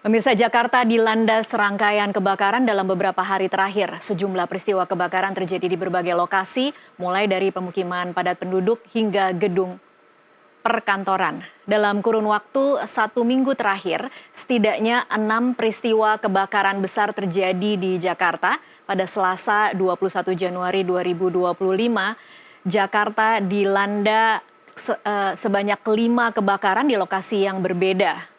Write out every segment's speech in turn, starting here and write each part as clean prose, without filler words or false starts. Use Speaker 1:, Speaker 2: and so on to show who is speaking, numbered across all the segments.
Speaker 1: Pemirsa, Jakarta dilanda serangkaian kebakaran dalam beberapa hari terakhir. Sejumlah peristiwa kebakaran terjadi di berbagai lokasi, mulai dari pemukiman padat penduduk hingga gedung perkantoran. Dalam kurun waktu 1 minggu terakhir, setidaknya 6 peristiwa kebakaran besar terjadi di Jakarta. Pada Selasa 21 Januari 2025, Jakarta dilanda sebanyak 5 kebakaran di lokasi yang berbeda,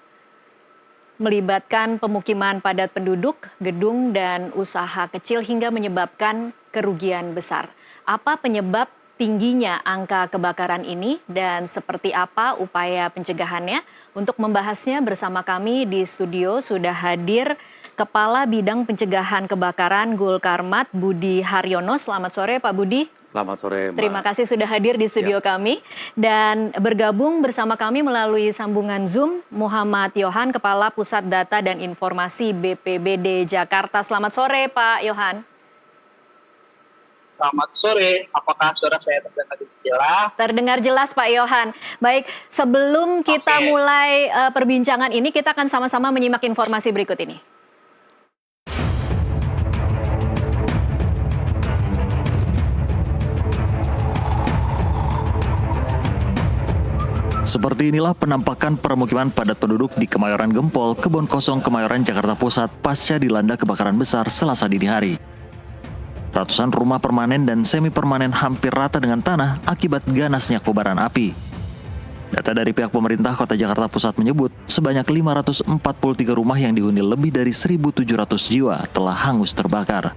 Speaker 1: melibatkan pemukiman padat penduduk, gedung, dan usaha kecil hingga menyebabkan kerugian besar. Apa penyebab tingginya angka kebakaran ini dan seperti apa upaya pencegahannya? Untuk membahasnya bersama kami di studio sudah hadir Kepala Bidang Pencegahan Kebakaran Gulkarmat Budi Haryono. Selamat sore Pak Budi.
Speaker 2: Selamat sore, Mbak.
Speaker 1: Terima kasih sudah hadir di studio kami. Dan bergabung bersama kami melalui sambungan Zoom, Muhammad Yohan, Kepala Pusat Data dan Informasi BPBD Jakarta. Selamat sore, Pak Yohan.
Speaker 3: Selamat sore, apakah suara saya terdengar jelas?
Speaker 1: Terdengar jelas, Pak Yohan. Baik, sebelum kita mulai perbincangan ini, kita akan sama-sama menyimak informasi berikut ini.
Speaker 4: Seperti inilah penampakan permukiman padat penduduk di Kemayoran Gempol, Kebon Kosong, Kemayoran, Jakarta Pusat pasca dilanda kebakaran besar Selasa dini hari. Ratusan rumah permanen dan semi permanen hampir rata dengan tanah akibat ganasnya kobaran api. Data dari pihak pemerintah Kota Jakarta Pusat menyebut sebanyak 543 rumah yang dihuni lebih dari 1.700 jiwa telah hangus terbakar.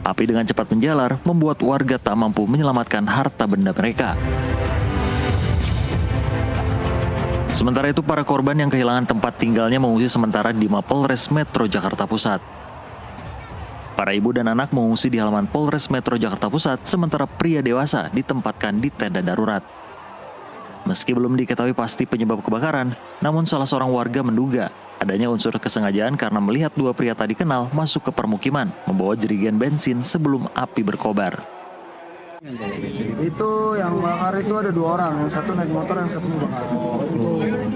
Speaker 4: Api dengan cepat menjalar membuat warga tak mampu menyelamatkan harta benda mereka. Sementara itu, para korban yang kehilangan tempat tinggalnya mengungsi sementara di Mapolres Metro Jakarta Pusat. Para ibu dan anak mengungsi di halaman Polres Metro Jakarta Pusat, sementara pria dewasa ditempatkan di tenda darurat. Meski belum diketahui pasti penyebab kebakaran, namun salah seorang warga menduga adanya unsur kesengajaan karena melihat 2 pria tak dikenal masuk ke permukiman, membawa jerigen bensin sebelum api berkobar.
Speaker 5: Itu yang bakar itu ada 2 orang, yang satu naik motor, yang satu bakar.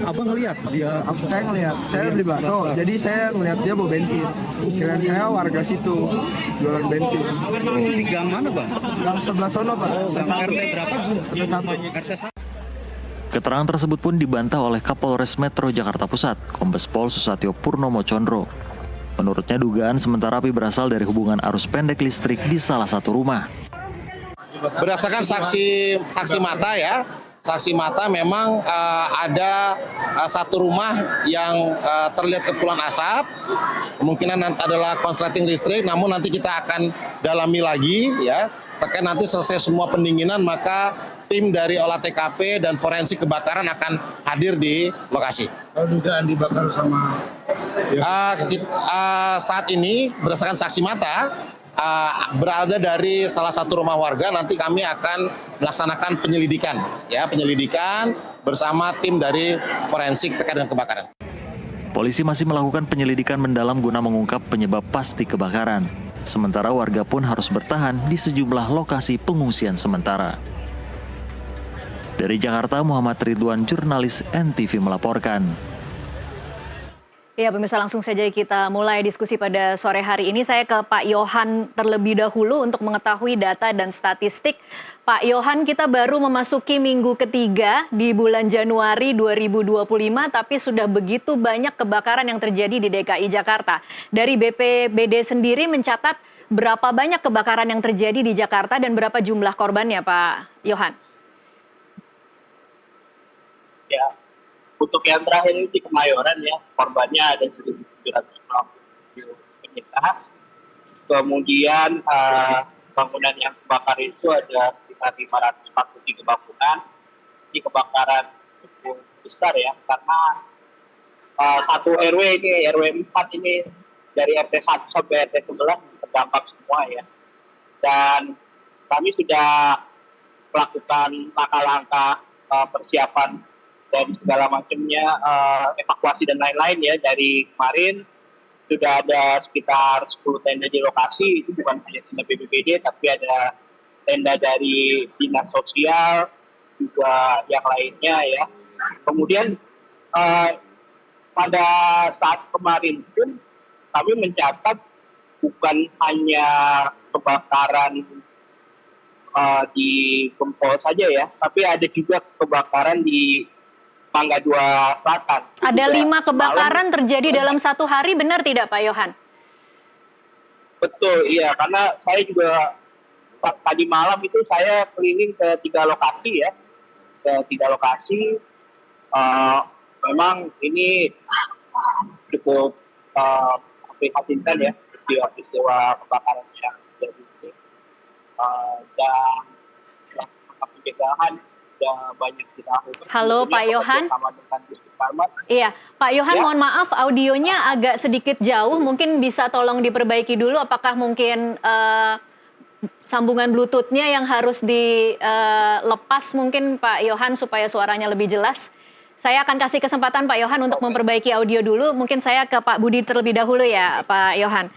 Speaker 2: Apa ngelihat dia?
Speaker 5: Saya ngelihat, saya beli bakso, jadi saya ngelihat dia bawa bensin. Kirain saya warga situ jualan bensin.
Speaker 2: Di gang mana, Bang?
Speaker 5: Gang sebelah sono, Pak.
Speaker 2: Gang RT berapa?
Speaker 5: RT 1.
Speaker 4: Keterangan tersebut pun dibantah oleh Kapolres Metro Jakarta Pusat, Kombes Pol Susatyo Purnomo Condro. Menurutnya dugaan sementara api berasal dari hubungan arus pendek listrik di salah satu rumah.
Speaker 6: Berdasarkan saksi mata ya, saksi mata memang ada satu rumah yang terlihat kepulan asap, kemungkinan nanti adalah konsleting listrik, namun nanti kita akan dalami lagi ya, terkait nanti selesai semua pendinginan maka tim dari olah TKP dan forensik kebakaran akan hadir di lokasi.
Speaker 5: Kalau dugaan dibakar sama
Speaker 6: Saat ini berdasarkan saksi mata, berada dari salah satu rumah warga, nanti kami akan melaksanakan penyelidikan bersama tim dari forensik terkait dengan kebakaran.
Speaker 4: Polisi masih melakukan penyelidikan mendalam guna mengungkap penyebab pasti kebakaran. Sementara warga pun harus bertahan di sejumlah lokasi pengungsian sementara. Dari Jakarta, Muhammad Ridwan, jurnalis NTV melaporkan.
Speaker 1: Ya, pemirsa, langsung saja kita mulai diskusi pada sore hari ini. Saya ke Pak Yohan terlebih dahulu untuk mengetahui data dan statistik. Pak Yohan, kita baru memasuki minggu ketiga di bulan Januari 2025, tapi sudah begitu banyak kebakaran yang terjadi di DKI Jakarta. Dari BPBD sendiri mencatat berapa banyak kebakaran yang terjadi di Jakarta dan berapa jumlah korbannya, Pak Yohan?
Speaker 3: Ya, untuk yang terakhir ini di Kemayoran ya, korbannya ada 1.750 penyintas. Kemudian bangunan yang kebakar itu ada sekitar 543 bangunan. Ini kebakaran cukup besar ya, karena satu RW ini, RW 4 ini dari RT 1 sampai RT 11 terdampak semua ya. Dan kami sudah melakukan langkah-langkah persiapan dan segala macamnya, evakuasi dan lain-lain ya. Dari kemarin sudah ada sekitar 10 tenda di lokasi, itu bukan hanya tenda BPBD tapi ada tenda dari dinas sosial juga yang lainnya ya. Kemudian pada saat kemarin pun kami mencatat bukan hanya kebakaran di Gempol saja ya, tapi ada juga kebakaran di Mangga Dua Selatan.
Speaker 1: Ada
Speaker 3: Juga
Speaker 1: 5 kebakaran
Speaker 3: malam.
Speaker 1: terjadi dalam satu hari, benar tidak Pak Yohan?
Speaker 3: Betul, iya, karena saya juga tadi malam itu saya keliling ke 3 lokasi ya, ke 3 lokasi. Memang ini cukup memprihatinkan ya peristiwa kebakaran yang terjadi ini. Dan pencegahan sudah banyak dilakukan.
Speaker 1: Halo Pak Yohan.
Speaker 3: Bersama dengan Disput Karmat.
Speaker 1: Iya, Pak Yohan,
Speaker 3: Ya.
Speaker 1: mohon maaf audionya agak sedikit jauh, mungkin bisa tolong diperbaiki dulu. Apakah mungkin sambungan Bluetooth-nya yang harus dilepas mungkin Pak Yohan supaya suaranya lebih jelas? Saya akan kasih kesempatan Pak Yohan untuk memperbaiki audio dulu. Mungkin saya ke Pak Budi terlebih dahulu ya, Pak Yohan.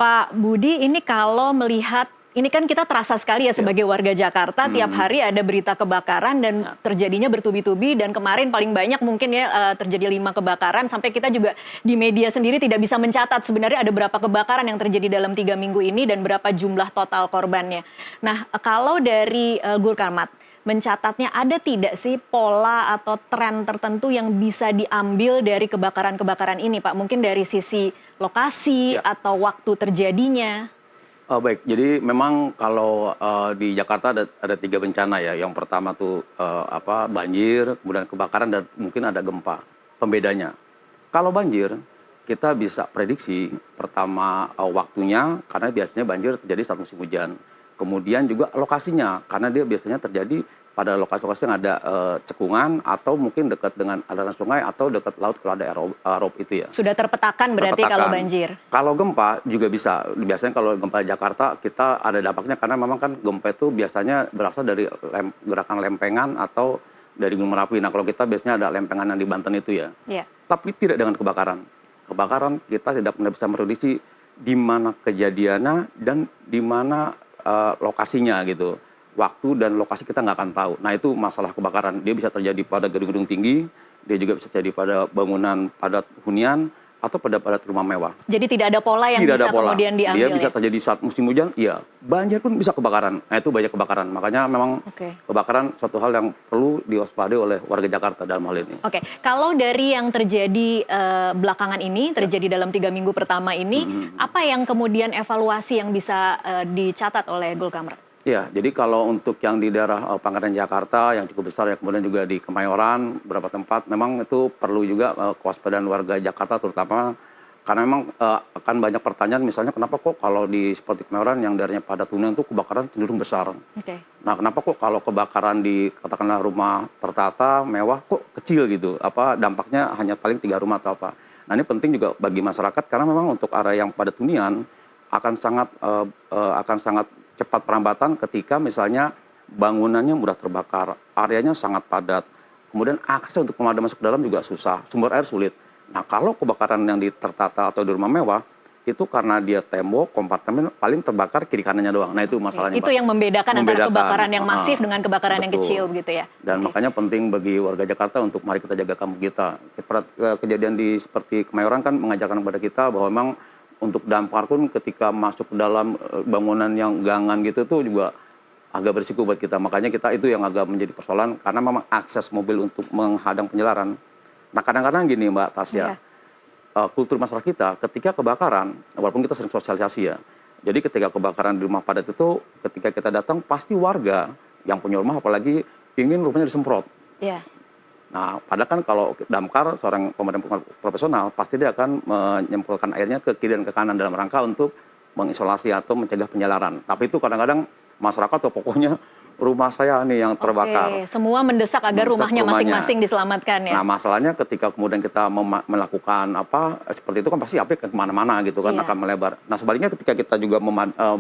Speaker 1: Pak Budi, ini kalau melihat, ini kan kita terasa sekali ya sebagai warga Jakarta, tiap hari ada berita kebakaran dan terjadinya bertubi-tubi, dan kemarin paling banyak mungkin ya terjadi 5 kebakaran, sampai kita juga di media sendiri tidak bisa mencatat sebenarnya ada berapa kebakaran yang terjadi dalam 3 minggu ini dan berapa jumlah total korbannya. Nah, kalau dari Gul Karmat, mencatatnya ada tidak sih pola atau tren tertentu yang bisa diambil dari kebakaran-kebakaran ini, Pak? Mungkin dari sisi lokasi atau waktu terjadinya?
Speaker 7: Baik, jadi memang kalau di Jakarta ada 3 bencana ya. Yang pertama tuh banjir, kemudian kebakaran, dan mungkin ada gempa. Pembedanya, kalau banjir kita bisa prediksi pertama waktunya, karena biasanya banjir terjadi saat musim hujan. Kemudian juga lokasinya, karena dia biasanya terjadi pada lokasi-lokasi yang ada cekungan atau mungkin dekat dengan aliran sungai atau dekat laut kalau ada rob itu ya.
Speaker 1: Sudah terpetakan berarti kalau banjir?
Speaker 7: Kalau gempa juga bisa. Biasanya kalau gempa Jakarta kita ada dampaknya karena memang kan gempa itu biasanya berasal dari gerakan lempengan atau dari Gunung Merapi. Nah kalau kita biasanya ada lempengan yang di Banten itu ya. Yeah. Tapi tidak dengan kebakaran. Kebakaran kita tidak pernah bisa memprediksi di mana kejadiannya dan di mana lokasinya gitu. Waktu dan lokasi kita nggak akan tahu. Nah itu masalah kebakaran. Dia bisa terjadi pada gedung-gedung tinggi, dia juga bisa terjadi pada bangunan padat hunian, atau pada rumah mewah.
Speaker 1: Jadi tidak ada pola yang
Speaker 7: tidak
Speaker 1: bisa
Speaker 7: ada pola.
Speaker 1: Kemudian diambil.
Speaker 7: Dia bisa
Speaker 1: ya?
Speaker 7: terjadi saat musim hujan, iya. Banjir pun bisa kebakaran. Nah itu banyak kebakaran. Makanya memang kebakaran suatu hal yang perlu diwaspadai oleh warga Jakarta dalam hal ini.
Speaker 1: Oke, kalau dari yang terjadi belakangan ini, terjadi dalam 3 minggu pertama ini, apa yang kemudian evaluasi yang bisa dicatat oleh Gul Karmat?
Speaker 7: Ya, jadi kalau untuk yang di daerah Pangandaran Jakarta yang cukup besar ya, kemudian juga di Kemayoran, beberapa tempat, memang itu perlu juga kewaspadaan warga Jakarta terutama karena memang akan banyak pertanyaan misalnya kenapa kok kalau di seperti Kemayoran yang daerahnya padat hunian itu kebakaran cenderung besar. Nah, kenapa kok kalau kebakaran di katakanlah rumah tertata, mewah kok kecil gitu, dampaknya hanya paling 3 rumah atau apa. Nah, ini penting juga bagi masyarakat karena memang untuk area yang padat hunian akan sangat cepat perambatan ketika misalnya bangunannya mudah terbakar, areanya sangat padat, kemudian akses untuk pemadam masuk ke dalam juga susah, sumber air sulit. Nah kalau kebakaran yang di tertata atau di rumah mewah, itu karena dia tembok, kompartemen paling terbakar kiri kanannya doang. Nah itu masalahnya.
Speaker 1: Itu yang membedakan antara kebakaran yang masif dengan kebakaran yang kecil begitu ya?
Speaker 7: Dan makanya penting bagi warga Jakarta untuk mari kita jaga kampung kita. Kejadian seperti Kemayoran kan mengajarkan kepada kita bahwa memang untuk damkar pun ketika masuk ke dalam bangunan yang gangan gitu tuh juga agak berisiko buat kita. Makanya kita itu yang agak menjadi persoalan karena memang akses mobil untuk menghadang penyelaran. Nah kadang-kadang gini Mbak Tasya, kultur masyarakat kita ketika kebakaran, walaupun kita sering sosialisasi ya, jadi ketika kebakaran di rumah padat itu ketika kita datang pasti warga yang punya rumah apalagi ingin rumahnya disemprot. Nah, padahal kan kalau damkar, seorang pemadam profesional, pasti dia akan menyemprotkan airnya ke kiri dan ke kanan dalam rangka untuk mengisolasi atau mencegah penyalaran. Tapi itu kadang-kadang masyarakat atau pokoknya rumah saya nih yang terbakar.
Speaker 1: Semua mendesak agar rumahnya masing-masing diselamatkan ya?
Speaker 7: Nah, masalahnya ketika kemudian kita melakukan seperti itu kan pasti api ke kemana-mana gitu kan, akan melebar. Nah, sebaliknya ketika kita juga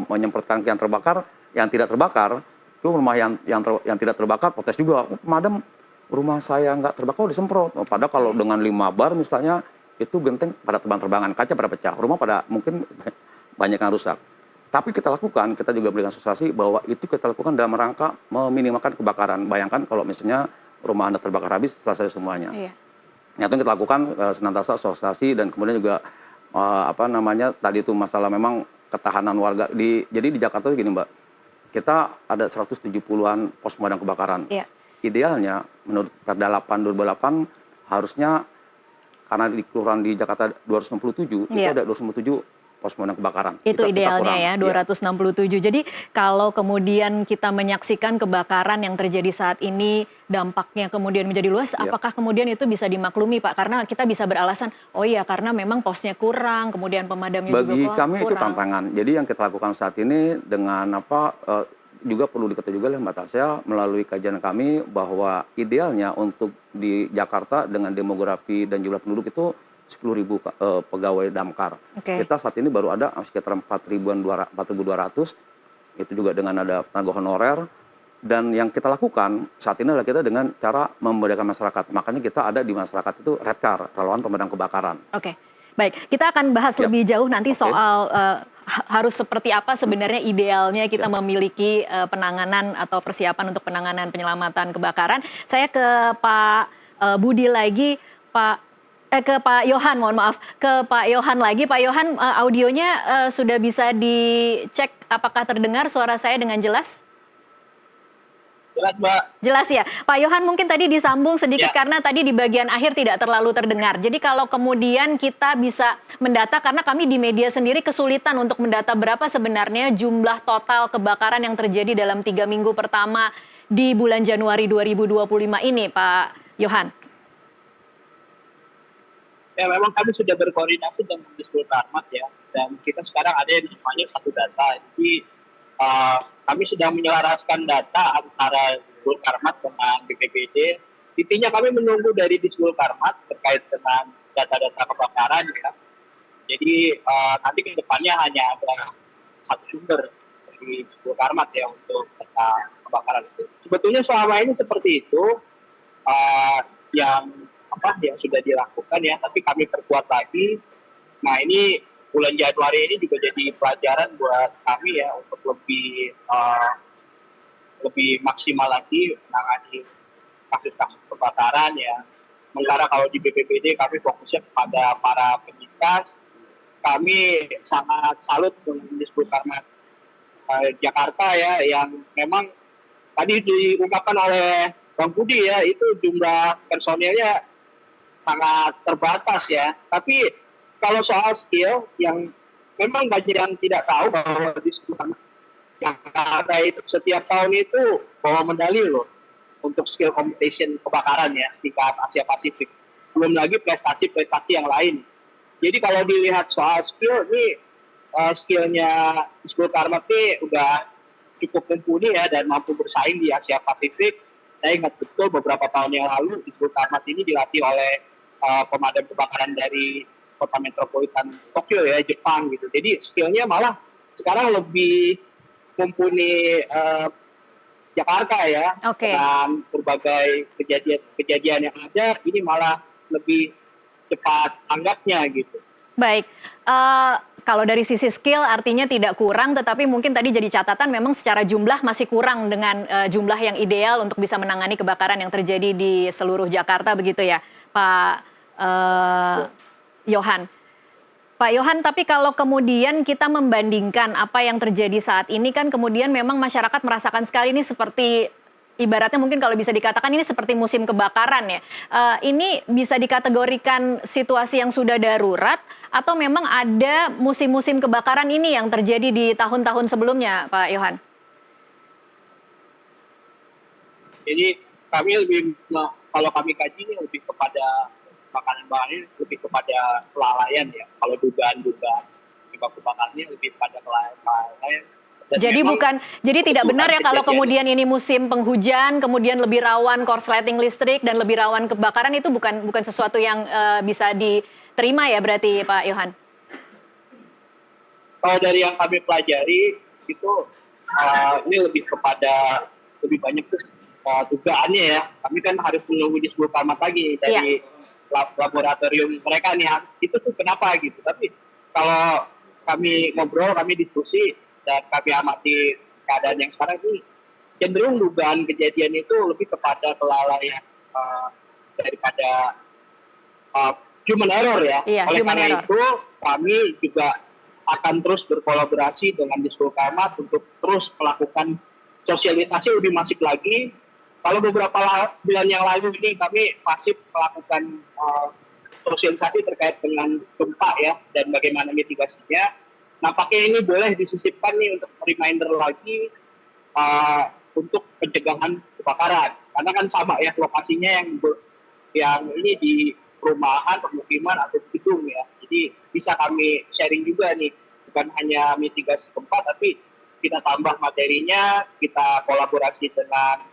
Speaker 7: menyemprotkan yang terbakar, yang tidak terbakar, itu rumah yang tidak terbakar, protes juga, pemadam rumah saya nggak terbakar disemprot. Padahal kalau dengan 5 bar misalnya itu genteng pada terbang-terbangan, kaca pada pecah, rumah pada mungkin banyak yang rusak. Tapi kita lakukan, kita juga berikan sosialisasi bahwa itu kita lakukan dalam rangka meminimalkan kebakaran. Bayangkan kalau misalnya rumah Anda terbakar habis selesai semuanya. Nah, itu yang kita lakukan senantiasa sosialisasi dan kemudian juga tadi itu masalah memang ketahanan warga jadi di Jakarta itu gini Mbak, kita ada 170-an pos pemadam kebakaran.
Speaker 1: Iya.
Speaker 7: Idealnya menurut Perda 8 2008 harusnya karena di kelurahan di Jakarta 267 itu
Speaker 1: Iya.
Speaker 7: ada 267 pos pemadam kebakaran.
Speaker 1: Itu
Speaker 7: Kita
Speaker 1: idealnya
Speaker 7: kurang.
Speaker 1: ya,
Speaker 7: Iya.
Speaker 1: 267. Jadi kalau kemudian kita menyaksikan kebakaran yang terjadi saat ini, dampaknya kemudian menjadi luas,
Speaker 7: Iya.
Speaker 1: apakah kemudian itu bisa dimaklumi Pak? Karena kita bisa beralasan, oh iya karena memang posnya kurang, kemudian pemadamnya
Speaker 7: Bagi
Speaker 1: juga
Speaker 7: kami itu
Speaker 1: kurang.
Speaker 7: tantangan. Jadi yang kita lakukan saat ini dengan juga perlu diketahui juga oleh Mbak Tasya melalui kajian kami bahwa idealnya untuk di Jakarta dengan demografi dan jumlah penduduk itu 10.000 pegawai damkar.
Speaker 1: Oke.
Speaker 7: Kita saat ini baru ada sekitar 4.200, itu juga dengan ada tenaga honorer. Dan yang kita lakukan saat ini adalah kita dengan cara memberdayakan masyarakat. Makanya kita ada di masyarakat itu Redcar, relawan pemadam kebakaran.
Speaker 1: Oke, baik. Kita akan bahas
Speaker 7: Siap.
Speaker 1: lebih jauh nanti
Speaker 7: Oke.
Speaker 1: soal harus seperti apa sebenarnya idealnya kita
Speaker 7: Siap.
Speaker 1: memiliki penanganan atau persiapan untuk penanganan penyelamatan kebakaran. Saya ke Pak Budi lagi, ke Pak Yohan, mohon maaf. Ke Pak Yohan lagi. Pak Yohan, audionya sudah bisa dicek apakah terdengar suara saya dengan jelas?
Speaker 3: Jelas, Mbak.
Speaker 1: Jelas ya. Pak Yohan mungkin tadi disambung sedikit
Speaker 3: Ya.
Speaker 1: karena tadi di bagian akhir tidak terlalu terdengar. Jadi kalau kemudian kita bisa mendata, karena kami di media sendiri kesulitan untuk mendata berapa sebenarnya jumlah total kebakaran yang terjadi dalam 3 minggu pertama di bulan Januari 2025 ini, Pak Yohan.
Speaker 3: Ya, memang kami sudah berkoordinasi dengan Disbul Karmat ya, dan kita sekarang ada yang namanya satu data. Jadi kami sedang menyelaraskan data antara Disbul Karmat dengan BPBD. Intinya kami menunggu dari Disbul Karmat terkait dengan data-data kebakaran ya. Jadi nanti ke depannya hanya ada satu sumber dari Disbul Karmat ya untuk data kebakaran itu. Sebetulnya selama ini seperti itu yang sudah dilakukan ya, tapi kami perkuat lagi. Nah, ini bulan Januari ini juga jadi pelajaran buat kami ya untuk lebih maksimal lagi menangani kasus-kasus kebakaran ya. Sementara kalau di BPBD kami fokusnya kepada para penyintas. Kami sangat salut dengan Disbul Karmat Jakarta ya, yang memang tadi diungkapkan oleh Bang Budi ya, itu jumlah personilnya sangat terbatas ya. Tapi kalau soal skill yang memang banyak yang tidak tahu bahwa di Jakarta itu setiap tahun itu bawa medali loh untuk skill competition kebakaran ya tingkat Asia Pasifik. Belum lagi prestasi-prestasi yang lain. Jadi kalau dilihat soal skill ini skillnya Disbul Karmat ini udah cukup mumpuni ya dan mampu bersaing di Asia Pasifik. Saya ingat betul beberapa tahun yang lalu Disbul Karmat ini dilatih oleh pemadam kebakaran dari kota metropolitan Tokyo ya, Jepang gitu. Jadi skillnya malah sekarang lebih mumpuni Jakarta ya.
Speaker 1: Oke.
Speaker 3: Dan berbagai kejadian yang ada ini malah lebih cepat tanggapnya gitu.
Speaker 1: Baik, kalau dari sisi skill artinya tidak kurang, tetapi mungkin tadi jadi catatan memang secara jumlah masih kurang dengan jumlah yang ideal untuk bisa menangani kebakaran yang terjadi di seluruh Jakarta begitu ya, Pak Yohan. Pak Yohan, tapi kalau kemudian kita membandingkan apa yang terjadi saat ini kan kemudian memang masyarakat merasakan sekali ini seperti ibaratnya mungkin kalau bisa dikatakan ini seperti musim kebakaran ya. Ini bisa dikategorikan situasi yang sudah darurat atau memang ada musim-musim kebakaran ini yang terjadi di tahun-tahun sebelumnya, Pak Yohan?
Speaker 3: Jadi kami kalau kami kaji ini lebih kepada kebakaran ini lebih kepada kelalaian ya. Kalau dugaan-dugaan penyebab kebakarannya lebih pada kelalaian.
Speaker 1: Jadi tidak benar ya kalau kemudian ini musim penghujan, kemudian lebih rawan korsleting listrik dan lebih rawan kebakaran, itu bukan sesuatu yang bisa diterima ya berarti Pak Yohan?
Speaker 3: Kalau dari yang kami pelajari itu ini lebih banyak dugaannya ya. Kami kan harus menunggu Disbul Karmat lagi dari laboratorium mereka nih. Itu tuh kenapa gitu. Tapi kalau kami ngobrol, kami diskusi, dan kami amati keadaan yang sekarang ini, cenderung dugaan kejadian itu lebih kepada kelalaian daripada human error ya.
Speaker 1: Iya,
Speaker 3: Oleh
Speaker 1: human
Speaker 3: karena
Speaker 1: error.
Speaker 3: itu kami juga akan terus berkolaborasi dengan Diskul Karmat untuk terus melakukan sosialisasi lebih masif lagi. Kalau beberapa bulan yang lalu ini kami masih melakukan sosialisasi terkait dengan gempa ya dan bagaimana mitigasinya. Nampaknya ini boleh disisipkan nih untuk reminder lagi untuk pencegahan kebakaran. Karena kan sama ya lokasinya yang ini di perumahan, pemukiman atau gedung ya. Jadi bisa kami sharing juga nih, bukan hanya mitigasi gempa, tapi kita tambah materinya, kita kolaborasi dengan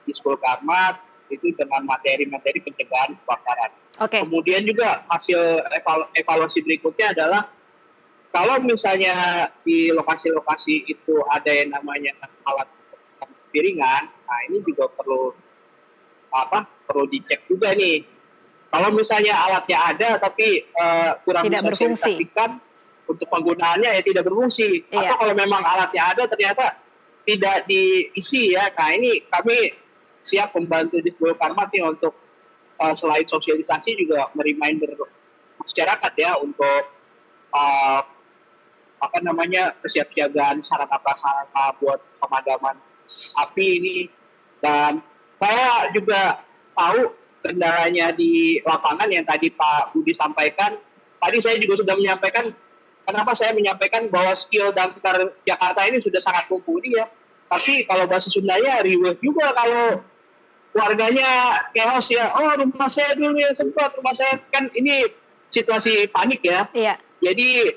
Speaker 3: Diskul Karmat, itu dengan materi-materi pencegahan kebakaran.
Speaker 1: Oke.
Speaker 3: Kemudian juga hasil evaluasi berikutnya adalah kalau misalnya di lokasi-lokasi itu ada yang namanya alat piringan, nah ini juga perlu dicek juga nih. Kalau misalnya alatnya ada tapi kurang
Speaker 1: Tidak berfungsi.
Speaker 3: disosialisasikan untuk penggunaannya ya tidak berfungsi.
Speaker 1: Iya.
Speaker 3: Atau kalau memang alatnya ada ternyata tidak diisi ya. Nah ini kami siap membantu Diskul Karmat nih untuk selain sosialisasi juga mereminder masyarakat ya untuk kesiapsiagaan sarana prasarana buat pemadaman api ini. Dan saya juga tahu kendalanya di lapangan yang tadi Pak Budi sampaikan. Tadi saya juga sudah menyampaikan kenapa saya menyampaikan bahwa skill damkar Jakarta ini sudah sangat mumpuni ya. Tapi kalau bahasa Sundanya riweuh juga kalau warganya chaos ya. Oh rumah saya dulu ya sempat, rumah saya kan ini situasi panik ya.
Speaker 1: Iya.
Speaker 3: Jadi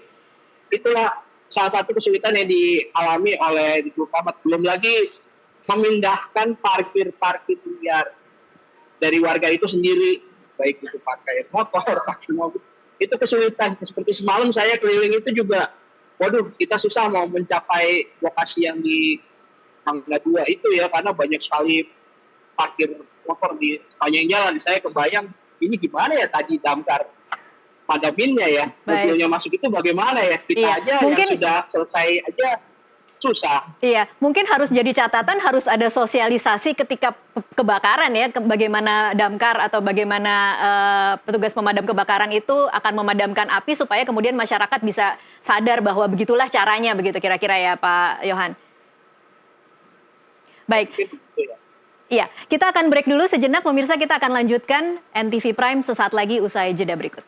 Speaker 3: itulah salah satu kesulitan yang dialami oleh Diskul Karmat. Belum lagi memindahkan parkir liar dari warga itu sendiri, baik itu pakai motor, pakai mobil. Itu kesulitan. Seperti semalam saya keliling itu juga, waduh kita susah mau mencapai lokasi yang di Mangga 2 itu ya, karena banyak sekali parkir motor di sepanjang jalan. Saya kebayang ini gimana ya tadi damkar padaminnya ya,
Speaker 1: Baik.
Speaker 3: mobilnya masuk itu bagaimana ya, kita
Speaker 1: Iya,
Speaker 3: aja
Speaker 1: mungkin-
Speaker 3: yang sudah selesai aja susah.
Speaker 1: Iya, mungkin harus jadi catatan, harus ada sosialisasi ketika kebakaran ya, bagaimana damkar atau bagaimana petugas pemadam kebakaran itu akan memadamkan api supaya kemudian masyarakat bisa sadar bahwa begitulah caranya, begitu kira-kira ya Pak Yohan. Baik,
Speaker 3: Mungkin begitu ya.
Speaker 1: iya, kita akan break dulu sejenak, pemirsa kita akan lanjutkan NTV Prime sesaat lagi usai jeda berikut.